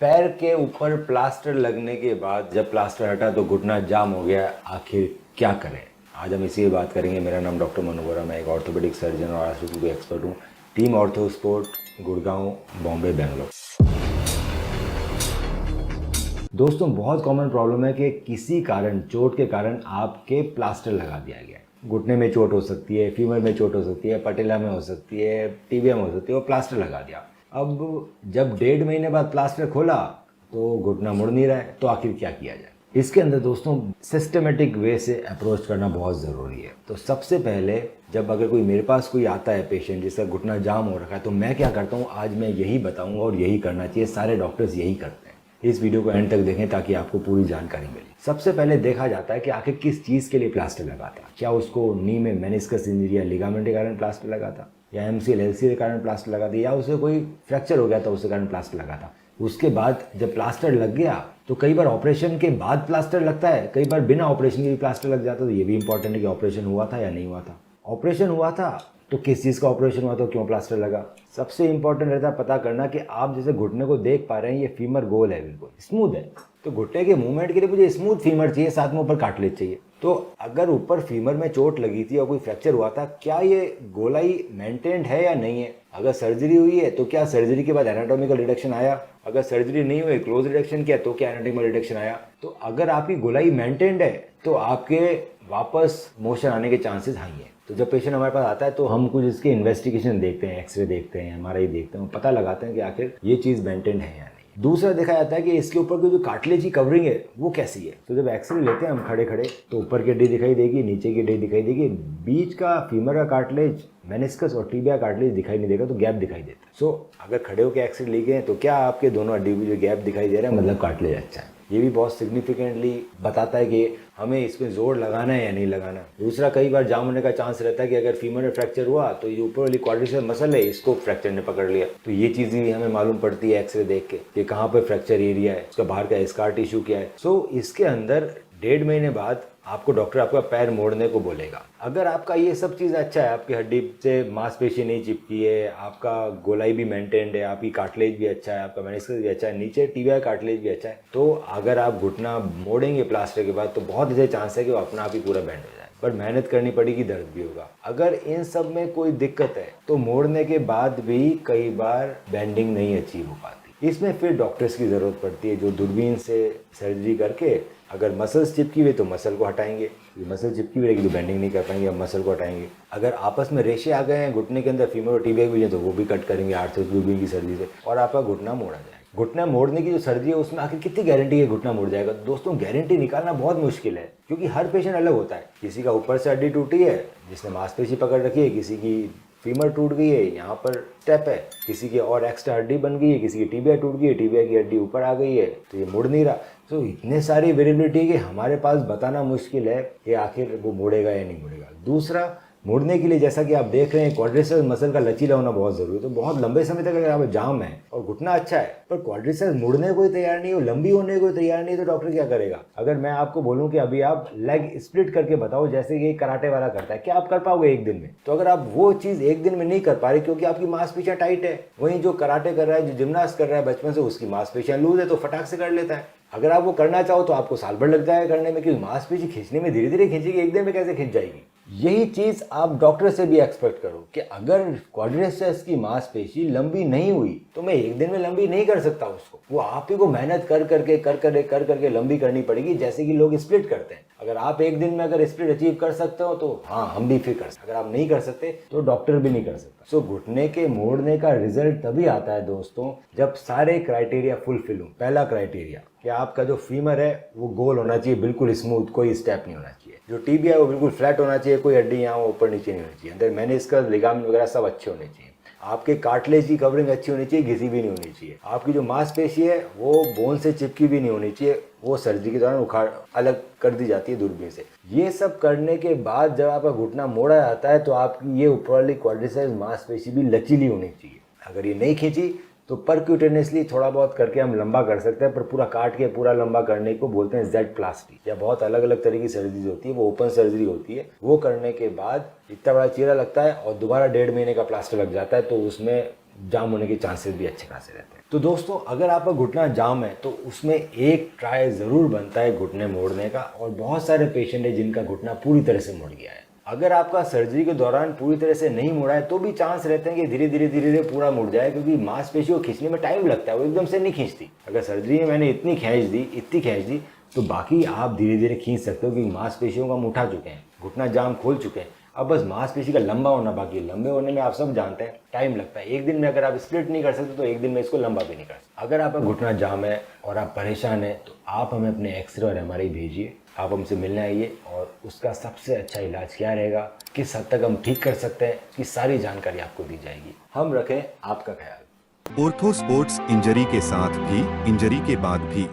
पैर के ऊपर प्लास्टर लगने के बाद जब प्लास्टर हटा तो घुटना जाम हो गया, आखिर क्या करें। आज हम इसी बात करेंगे। मेरा नाम डॉक्टर मनु वोरा, मैं एक ऑर्थोपेडिक सर्जन और आर्थ्रोपेडिक एक्सपर्ट हूँ। Team ortho sport, Gurgaon, Bombay, Bangalore. दोस्तों, बहुत कॉमन प्रॉब्लम है कि किसी कारण, चोट के कारण आपके प्लास्टर लगा दिया गया है। घुटने में चोट हो सकती है, फीमर में चोट हो सकती है, पटेला में हो सकती है, टीबिया में हो सकती है, और प्लास्टर लगा दिया। अब जब 1.5 महीने बाद प्लास्टर खोला तो घुटना मुड़ नहीं रहा है, तो आखिर क्या किया जाए। इसके अंदर दोस्तों सिस्टमेटिक वे से अप्रोच करना बहुत ज़रूरी है। तो सबसे पहले जब अगर कोई मेरे पास कोई आता है पेशेंट जिसका घुटना जाम हो रखा है, तो मैं क्या करता हूँ, आज मैं यही बताऊँगा और यही करना चाहिए। सारे डॉक्टर्स यही करते हैं। इस वीडियो को एंड तक देखें ताकि आपको पूरी जानकारी मिले। सबसे पहले देखा जाता है कि आखिर किस चीज़ के लिए प्लास्टर लगा था। क्या उसको नी में मेनिस्कस इंजरी या लिगामेंट के कारण प्लास्टर लगा था, या MCL LCL के कारण प्लास्टर लगा था, या उसे कोई फ्रैक्चर हो गया था उसके कारण प्लास्टर लगा था। उसके बाद जब प्लास्टर लग गया तो कई बार ऑपरेशन के बाद प्लास्टर लगता है, कई बार बिना ऑपरेशन के भी प्लास्टर लग जाता है। तो ये भी इंपॉर्टेंट है कि ऑपरेशन हुआ था या नहीं हुआ था। ऑपरेशन हुआ था तो किस चीज़ का ऑपरेशन हुआ था, क्यों प्लास्टर लगा। सबसे इंपॉर्टेंट रहता है पता करना कि आप जैसे घुटने को देख पा रहे हैं, ये फीमर गोल है, बिल्कुल स्मूथ है। तो घुटने के मूवमेंट के लिए मुझे स्मूथ फीमर चाहिए, साथ में ऊपर कार्टिलेज चाहिए। तो अगर ऊपर फीमर में चोट लगी थी और कोई फ्रैक्चर हुआ था, क्या ये गोलाई मेंटेन्ड है या नहीं है। अगर सर्जरी हुई है तो क्या सर्जरी के बाद एनाटॉमिकल रिडक्शन आया। अगर सर्जरी नहीं हुई, क्लोज रिडक्शन किया, तो क्या एनाटॉमिकल रिडक्शन आया। तो अगर आपकी गोलाई मेंटेन्ड है तो आपके वापस मोशन आने के चांसेस हाई है। तो जब पेशेंट हमारे पास आता है तो हम कुछ इसके इन्वेस्टिगेशन देखते हैं, एक्सरे देखते हैं, MRI देखते हैं, पता लगाते हैं कि आखिर ये चीज़ मेंटेन है या नहीं। दूसरा देखा जाता है कि इसके ऊपर की जो कार्टिलेज की कवरिंग है वो कैसी है। तो जब एक्सरे लेते हैं हम खड़े खड़े, तो ऊपर की हड्डी दिखाई देगी, नीचे की हड्डी दिखाई देगी, बीच का फीमर का कार्टिलेज, मेनिस्कस और टीबिया कार्टिलेज दिखाई नहीं देगा, तो गैप दिखाई देता है। सो अगर खड़े होकर एक्सरे लिए गए तो क्या आपके दोनों हड्डी में जो गैप दिखाई दे रहा है, मतलब कार्टिलेज अच्छा है। ये भी बहुत सिग्निफिकेंटली बताता है कि हमें इसमें जोर लगाना है या नहीं लगाना। दूसरा, कई बार जाम होने का चांस रहता है कि अगर फीमर में फ्रैक्चर हुआ तो ये ऊपर वाली क्वाड्रिसेप्स मसल है, इसको फ्रैक्चर ने पकड़ लिया। तो ये चीज़ भी हमें मालूम पड़ती है एक्सरे देख के कि कहाँ पर फ्रैक्चर एरिया है, उसका बाहर का स्कार टिश्यू क्या है। सो इसके अंदर 1.5 महीने बाद आपको डॉक्टर आपका पैर मोड़ने को बोलेगा। अगर आपका ये सब चीज़ अच्छा है, आपकी हड्डी से मांसपेशी नहीं चिपकी है, आपका गोलाई भी मेंटेन्ड है, आपकी कार्टिलेज भी अच्छा है, आपका मेनिस्कस भी अच्छा है, नीचे टीबिया कार्टिलेज भी अच्छा है, तो अगर आप घुटना मोड़ेंगे प्लास्टर के बाद तो बहुत अच्छे चांस है कि वो अपना आप ही पूरा बैंड हो जाए। पर मेहनत करनी पड़ेगी, दर्द भी होगा। अगर इन सब में कोई दिक्कत है तो मोड़ने के बाद भी कई बार बैंडिंग नहीं अचीव हो पाती। इसमें फिर डॉक्टर्स की ज़रूरत पड़ती है जो दूरबीन से सर्जरी करके, अगर मसल्स चिपकी हुई तो मसल को हटाएंगे, मसल चिपकी हुई रहेगी तो बेंडिंग नहीं कर पाएंगे, अब मसल को हटाएंगे। अगर आपस में रेशे आ गए हैं घुटने के अंदर, फीमर और टीबिया भी है, तो वो भी कट करेंगे आर्थ्रो दूरबीन की सर्जरी से, और आपका घुटना मोड़ा जाएगा। घुटना मोड़ने की जो सर्जरी है उसमें आखिर कितनी गारंटी है घुटना मुड़ जाएगा। दोस्तों, गारंटी निकालना बहुत मुश्किल है, क्योंकि हर पेशेंट अलग होता है। किसी का ऊपर से हड्डी टूटी है जिसने मांसपेशी पकड़ रखी है, किसी की फीमर टूट गई है, यहाँ पर स्टेप है, किसी की और एक्स्ट्रा हड्डी बन गई है, किसी की टीबिया टूट गई है, टीबिया की हड्डी ऊपर आ गई है, तो ये मुड़ नहीं रहा। तो इतने सारी वेरिएबिलिटी है कि हमारे पास बताना मुश्किल है कि आखिर वो मुड़ेगा या नहीं मुड़ेगा। दूसरा, मुड़ने के लिए जैसा कि आप देख रहे हैं, क्वाड्रिसेप्स मसल का लचीला होना बहुत जरूरी है। तो बहुत लंबे समय तक अगर आप जाम है और घुटना अच्छा है पर क्वाड्रिसेप्स मुड़ने को तैयार नहीं हो, लंबी होने को तैयार नहीं, तो डॉक्टर क्या करेगा। अगर मैं आपको बोलूं कि अभी आप लेग स्प्लिट करके बताओ जैसे कि कराटे वाला करता है, क्या आप कर पाओगे एक दिन में। तो अगर आप वो चीज़ एक दिन में नहीं कर पा रहे क्योंकि आपकी मांसपेशियां टाइट है, वहीं जो कराटे कर रहा है, जो जिम्नास्ट कर रहा है बचपन से, उसकी मांसपेशियां लूज है तो फटाक से कर लेता है। अगर आप वो करना चाहो तो आपको साल भर लग जाएगा करने में, क्योंकि मांसपेशी खींचने में धीरे धीरे खींचेगी, एक दिन में कैसे खींच जाएगी। यही चीज आप डॉक्टर से भी एक्सपेक्ट करो कि अगर क्वाड्रिसेप्स की मांसपेशी लंबी नहीं हुई तो मैं एक दिन में लंबी नहीं कर सकता उसको। वो आप ही को मेहनत कर करके लंबी करनी पड़ेगी, जैसे कि लोग स्प्लिट करते हैं। अगर आप एक दिन में अगर स्प्लिट अचीव कर सकते हो तो हाँ, हम भी फिर कर सकते। अगर आप नहीं कर सकते तो डॉक्टर भी नहीं कर सकता। सो घुटने के मोड़ने का रिजल्ट तभी आता है दोस्तों जब सारे क्राइटेरिया फुलफिल हो। पहला क्राइटेरिया कि आपका जो फीमर है वो गोल होना चाहिए, बिल्कुल स्मूथ, कोई स्टेप नहीं होना चाहिए। जो टीबिया है वो बिल्कुल फ्लैट होना चाहिए, कोई हड्डी यहाँ ऊपर नीचे नहीं होनी चाहिए। अंदर मेनिस्कस, लिगामेंट वगैरह सब अच्छे होने चाहिए। आपके कार्टिलेज की कवरिंग अच्छी होनी चाहिए, घिसी भी नहीं होनी चाहिए। आपकी जो मांसपेशी है वो बोन से चिपकी भी नहीं होनी चाहिए, वो सर्जरी के दौरान उखाड़ अलग कर दी जाती है दूरबीन से। ये सब करने के बाद जब आपका घुटना मोड़ा जाता है तो आपकी ये ऊपर वाली क्वाड्रिसेप्स मांसपेशी भी लचीली होनी चाहिए। अगर ये नहीं खींची तो परक्यूटेनियसली थोड़ा बहुत करके हम लंबा कर सकते हैं, पर पूरा काट के पूरा लंबा करने को बोलते हैं जेड प्लास्टी, या बहुत अलग अलग तरह की सर्जरी होती है, वो ओपन सर्जरी होती है। वो करने के बाद इतना बड़ा चीरा लगता है और दोबारा 1.5 महीने का प्लास्टर लग जाता है, तो उसमें जाम होने के चांसेस भी अच्छे खासे रहते हैं। तो दोस्तों अगर आपका घुटना जाम है तो उसमें एक ट्राई ज़रूर बनता है घुटने मोड़ने का, और बहुत सारे पेशेंट है जिनका घुटना पूरी तरह से मुड़ गया है। अगर आपका सर्जरी के दौरान पूरी तरह से नहीं मुड़ा है तो भी चांस रहते हैं कि धीरे धीरे पूरा मुड़ जाए, क्योंकि मांसपेशियों को खींचने में टाइम लगता है, वो एकदम से नहीं खींचती। अगर सर्जरी में मैंने इतनी खींच दी तो बाकी आप धीरे धीरे खींच सकते हो, क्योंकि मांसपेशियों का हम उठा चुके हैं, घुटना जाम खोल चुके हैं। अब बस मांसपेशी का लंबा होना बाकी है। लंबे होने में आप सब जानते हैं टाइम लगता है। एक दिन में अगर आप स्प्लिट नहीं कर सकते तो एक दिन में इसको लंबा भी नहीं कर सकते। अगर आपका घुटना जाम है और आप परेशान हैं तो आप हमें अपने एक्सरे और एमआरआई भेजिए, आप हमसे मिलने आइए, और उसका सबसे अच्छा इलाज क्या रहेगा, किस हद तक हम ठीक कर सकते हैं, इसकी सारी जानकारी आपको दी जाएगी। हम रखें आपका ख्याल। ऑर्थो स्पोर्ट्स इंजरी के साथ भी, इंजरी के बाद भी